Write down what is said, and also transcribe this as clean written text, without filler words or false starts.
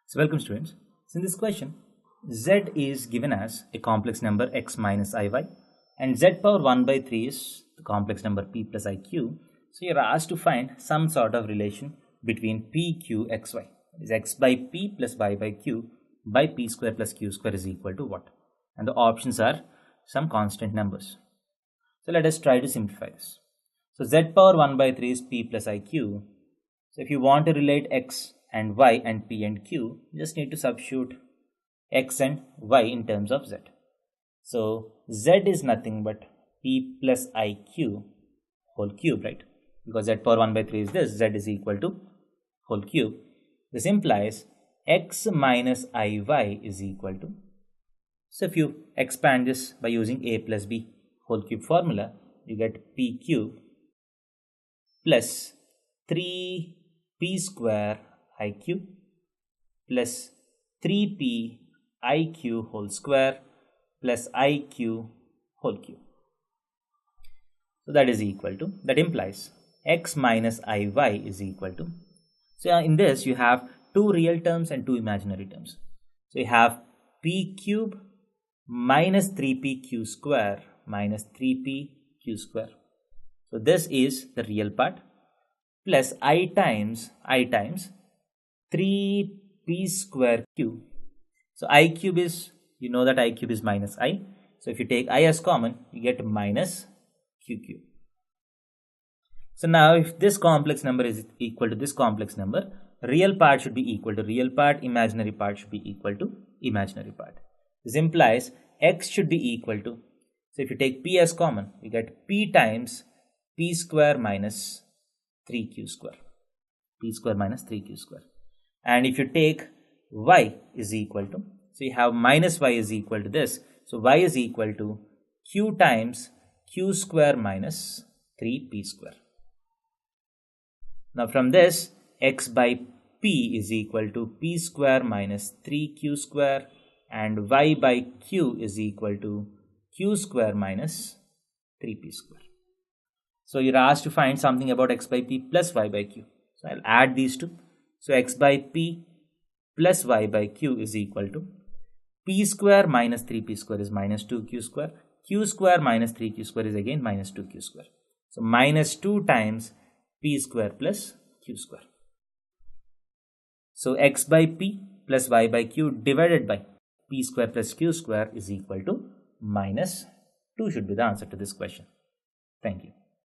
So welcome students. So in this question, z is given as a complex number x minus iy and z power 1 by 3 is the complex number p plus iq. So you're asked to find some sort of relation between p, q, xy. That is x by p plus y by q by p square plus q square is equal to what? And the options are some constant numbers. So let us try to simplify this. So z power 1 by 3 is p plus iq. So if you want to relate x and y and p and q, you just need to substitute x and y in terms of z. So z is nothing but p plus iq whole cube, right? Because z power 1 by 3 is this, z is equal to whole cube. This implies x minus iy is equal to, so if you expand this by using a plus b whole cube formula, you get p cube plus 3p square iq plus 3p iq whole square plus iq whole cube. So that is equal to, that implies x minus iy is equal to, so in this you have two real terms and two imaginary terms. So you have p cube minus 3pq square minus 3pq square. So this is the real part plus I times 3p square cube. So I cube is, you know that I cube is minus I. So if you take I as common, you get minus q cube. So now if this complex number is equal to this complex number, real part should be equal to real part, imaginary part should be equal to imaginary part. This implies x should be equal to, so if you take p as common, you get p times p square minus 3q square, p square minus 3q square. And if you take y is equal to, so you have minus y is equal to this, so y is equal to q times q square minus 3p square. Now from this, x by p is equal to p square minus 3q square and y by q is equal to q square minus 3p square. So you're asked to find something about x by p plus y by q. So I'll add these two. So x by p plus y by q is equal to p square minus 3p square is minus 2q square. Q square minus 3q square is again minus 2q square. So minus 2 times p square plus q square. So x by p plus y by q divided by p square plus q square is equal to minus 2 should be the answer to this question. Thank you.